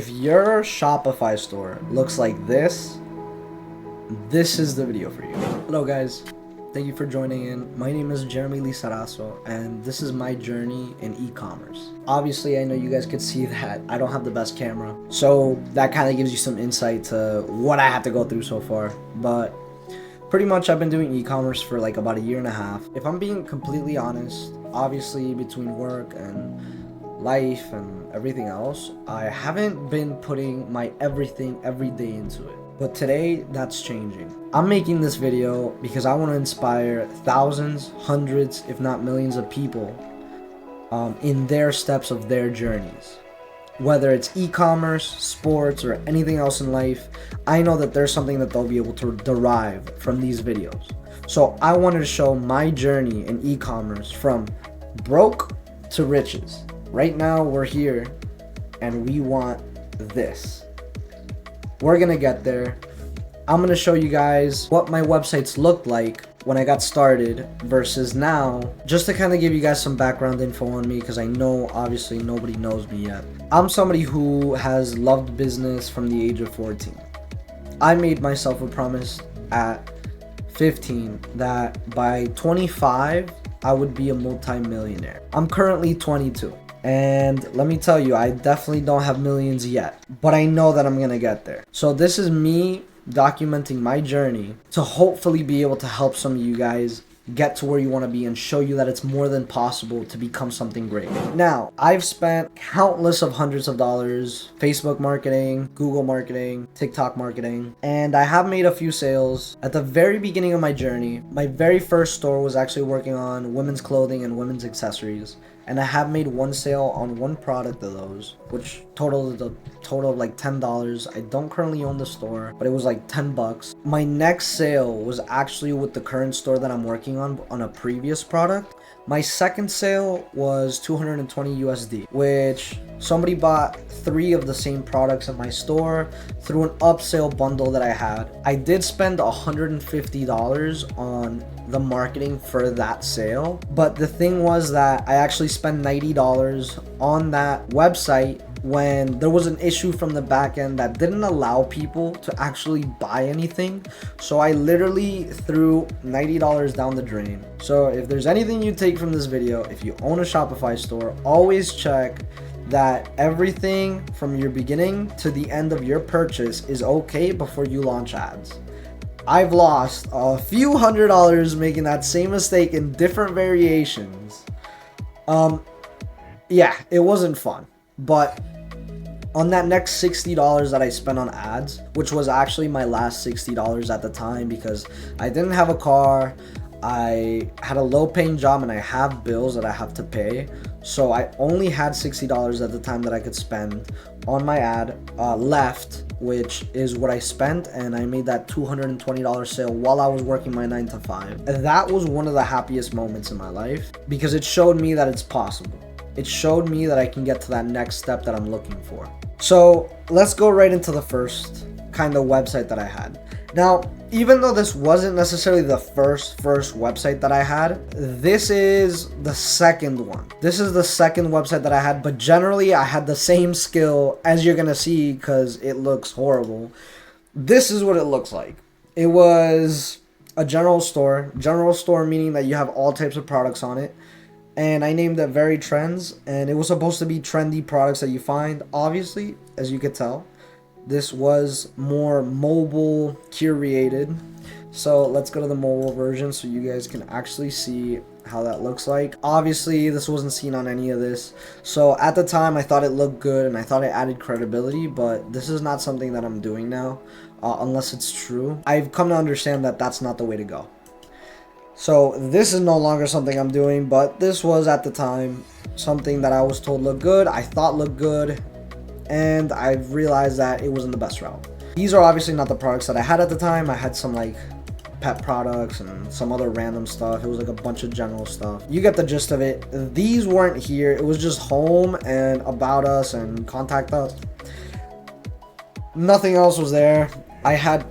If your Shopify store looks like this is the video for you. Hello guys, thank you for joining in. My name is Jeremy Lizarazo and this is my journey in e-commerce. Obviously, I know you guys could see that I don't have the best camera, so that kind of gives you some insight to what I had to go through so far. But pretty much I've been doing e-commerce for like about a year and a half. If I'm being completely honest, obviously between work and life and everything else, I haven't been putting my everything every day into it. But today, that's changing. I'm making this video because I want to inspire thousands, hundreds, if not millions of people in their steps of their journeys. Whether it's e-commerce, sports, or anything else in life, I know that there's something that they'll be able to derive from these videos. So I wanted to show my journey in e-commerce from broke to riches. Right now, we're here and we want this. We're gonna get there. I'm gonna show you guys what my websites looked like when I got started versus now, just to kind of give you guys some background info on me, because I know obviously nobody knows me yet. I'm somebody who has loved business from the age of 14. I made myself a promise at 15 that by 25, I would be a multi-millionaire. I'm currently 22. And let me tell you, I definitely don't have millions yet, but I know that I'm gonna get there. So this is me documenting my journey to hopefully be able to help some of you guys get to where you want to be and show you that it's more than possible to become something great. Now, I've spent countless of hundreds of dollars, Facebook marketing, Google marketing, TikTok marketing, and I have made a few sales. At the very beginning of my journey, my very first store was actually working on women's clothing and women's accessories. And I have made one sale on one product of those, which totaled a total of like $10. I don't currently own the store, but it was like 10 bucks. My next sale was actually with the current store that I'm working on a previous product. My second sale was 220 USD, which somebody bought 3 of the same products in my store through an upsell bundle that I had. I did spend $150 on the marketing for that sale, but the thing was that I actually spent $90 on that website when there was an issue from the back end that didn't allow people to actually buy anything. So I literally threw $90 down the drain. So if there's anything you take from this video, if you own a Shopify store, always check that everything from your beginning to the end of your purchase is okay before you launch ads. I've lost a few $100s making that same mistake in different variations. Yeah, it wasn't fun. But on that next $60 that I spent on ads, which was actually my last $60 at the time because I didn't have a car, I had a low paying job, and I have bills that I have to pay. So I only had $60 at the time that I could spend on my ad left, which is what I spent, and I made that $220 sale while I was working my 9 to 5. And that was one of the happiest moments in my life because it showed me that it's possible. It showed me that I can get to that next step that I'm looking for. So let's go right into the first kind of website that I had. Now, even though this wasn't necessarily the first website that I had, this is the second one. This is the second website that I had, but generally I had the same skill as you're gonna see because it looks horrible. This is what it looks like. It was a general store meaning that you have all types of products on it. And I named it Very Trends, and it was supposed to be trendy products that you find. Obviously, as you could tell, this was more mobile curated. So let's go to the mobile version so you guys can actually see how that looks like. Obviously, this wasn't seen on any of this. So at the time, I thought it looked good and I thought it added credibility, but this is not something that I'm doing now, unless it's true. I've come to understand that that's not the way to go. So this is no longer something I'm doing, but this was at the time something that I was told looked good, I thought looked good, and I realized that it wasn't the best route. These are obviously not the products that I had at the time. I had some like pet products and some other random stuff. It was like a bunch of general stuff. You get the gist of it. These weren't here. It was just home and about us and contact us. Nothing else was there. I had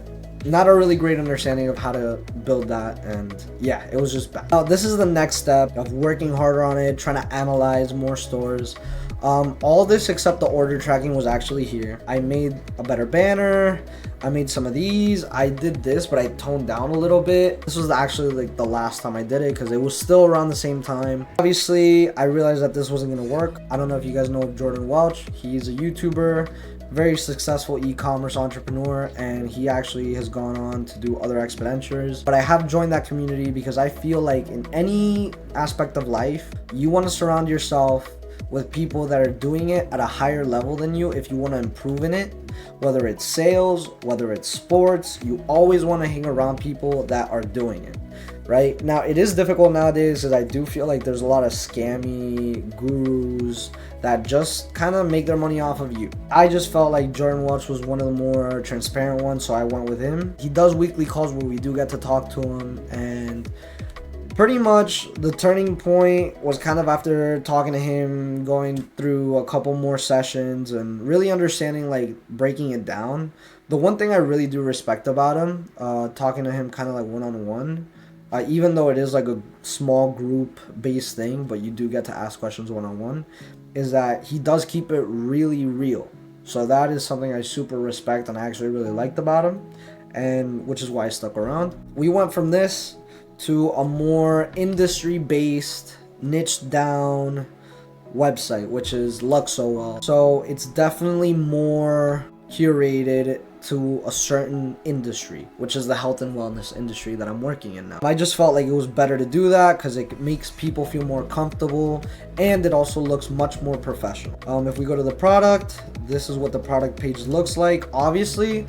not a really great understanding of how to build that, and yeah, it was just bad. Now, this is the next step of working harder on it, trying to analyze more stores. All this except the order tracking was actually here. I made a better banner. I made some of these. I did this, but I toned down a little bit. This was actually like the last time I did it because it was still around the same time. Obviously, I realized that this wasn't gonna work. I don't know if you guys know Jordan Welch. He's a YouTuber, very successful e-commerce entrepreneur, and he actually has gone on to do other expenditures. But I have joined that community because I feel like in any aspect of life, you want to surround yourself with people that are doing it at a higher level than you if you want to improve in it. Whether it's sales, whether it's sports, you always want to hang around people that are doing it, right? Now, it is difficult nowadays because I do feel like there's a lot of scammy gurus that just kind of make their money off of you. I just felt like Jordan Welch was one of the more transparent ones, so I went with him. He does weekly calls where we do get to talk to him, and pretty much the turning point was kind of after talking to him, going through a couple more sessions and really understanding, like, breaking it down. The one thing I really do respect about him, talking to him kind of like one-on-one, even though it is like a small group based thing, but you do get to ask questions one-on-one, is that he does keep it really real. So that is something I super respect and I actually really liked about him, and which is why I stuck around. We went from this to a more industry-based, niche-down website, which is Luxowell. So it's definitely more curated to a certain industry, which is the health and wellness industry that I'm working in now. I just felt like it was better to do that because it makes people feel more comfortable, and it also looks much more professional. If we go to the product, this is what the product page looks like. Obviously,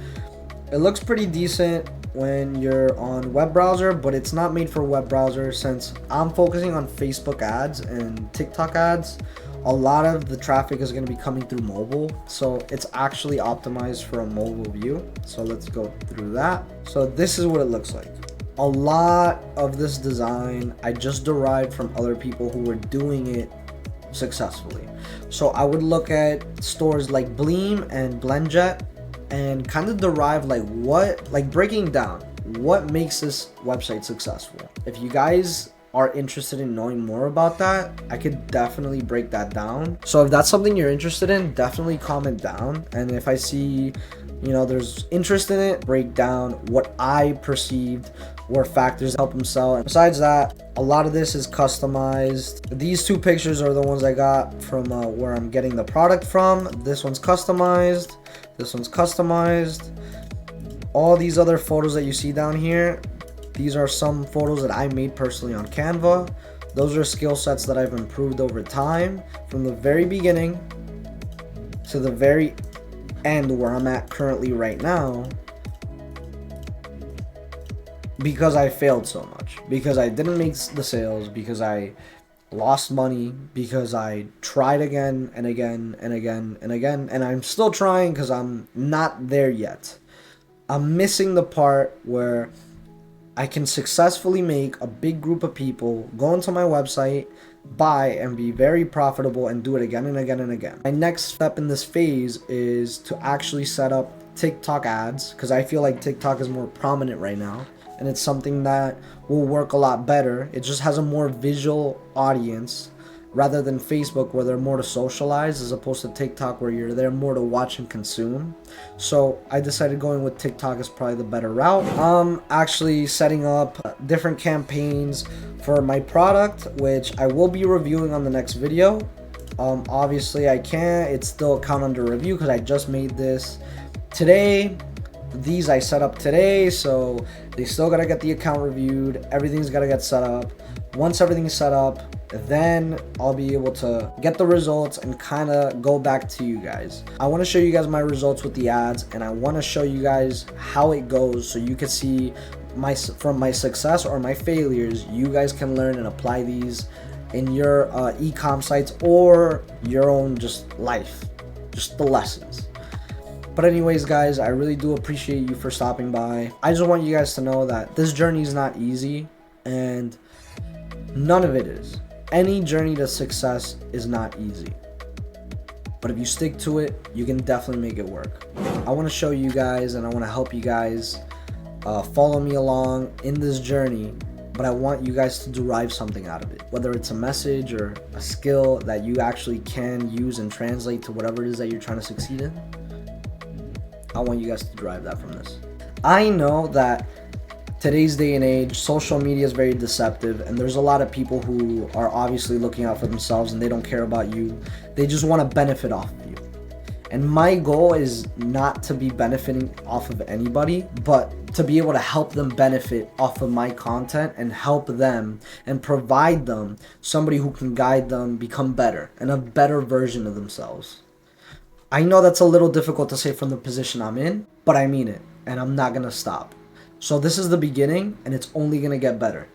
it looks pretty decent when you're on web browser, but it's not made for web browser. Since I'm focusing on Facebook ads and TikTok ads, a lot of the traffic is going to be coming through mobile, so it's actually optimized for a mobile view. So let's go through that. So this is what it looks like. A lot of this design I just derived from other people who were doing it successfully. So I would look at stores like Bleem and BlendJet and kind of derive breaking down what makes this website successful. If you guys are interested in knowing more about that, I could definitely break that down. So if that's something you're interested in, definitely comment down. And if I see, there's interest in it, break down what I perceived were factors that help them sell. And besides that, a lot of this is customized. These two pictures are the ones I got from where I'm getting the product from. This one's customized. This one's customized. All these other photos that you see down here, these are some photos that I made personally on Canva. Those are skill sets that I've improved over time from the very beginning to the very end where I'm at currently right now, because I failed so much, because I didn't make the sales, because I lost money, because I tried again and again and again and again, and I'm still trying because I'm not there yet. I'm missing the part where I can successfully make a big group of people go into my website, buy, and be very profitable, and do it again and again and again. My next step in this phase is to actually set up TikTok ads, because I feel like TikTok is more prominent right now, and it's something that will work a lot better. It just has a more visual audience rather than Facebook, where they're more to socialize, as opposed to TikTok where you're there more to watch and consume. So I decided going with TikTok is probably the better route. I'm actually setting up different campaigns for my product, which I will be reviewing on the next video. Obviously I can't, it's still account under review because I just made this today. These I set up today, so they still gotta get the account reviewed. Everything's gotta get set up. Once everything's set up, then I'll be able to get the results and kind of go back to you guys. I want to show you guys my results with the ads, and I want to show you guys how it goes so you can see from my success or my failures. You guys can learn and apply these in your e-com sites or your own just life, just the lessons. But anyways, guys, I really do appreciate you for stopping by. I just want you guys to know that this journey is not easy, and none of it is. Any journey to success is not easy. But if you stick to it, you can definitely make it work. I want to show you guys, and I want to help you guys follow me along in this journey but I want you guys to derive something out of it. Whether it's a message or a skill that you actually can use and translate to whatever it is that you're trying to succeed in, I want you guys to derive that from this. I know that today's day and age, social media is very deceptive, and there's a lot of people who are obviously looking out for themselves and they don't care about you. They just want to benefit off of you. And my goal is not to be benefiting off of anybody, but to be able to help them benefit off of my content and help them and provide them somebody who can guide them become better and a better version of themselves. I know that's a little difficult to say from the position I'm in, but I mean it, and I'm not going to stop. So this is the beginning, and it's only going to get better.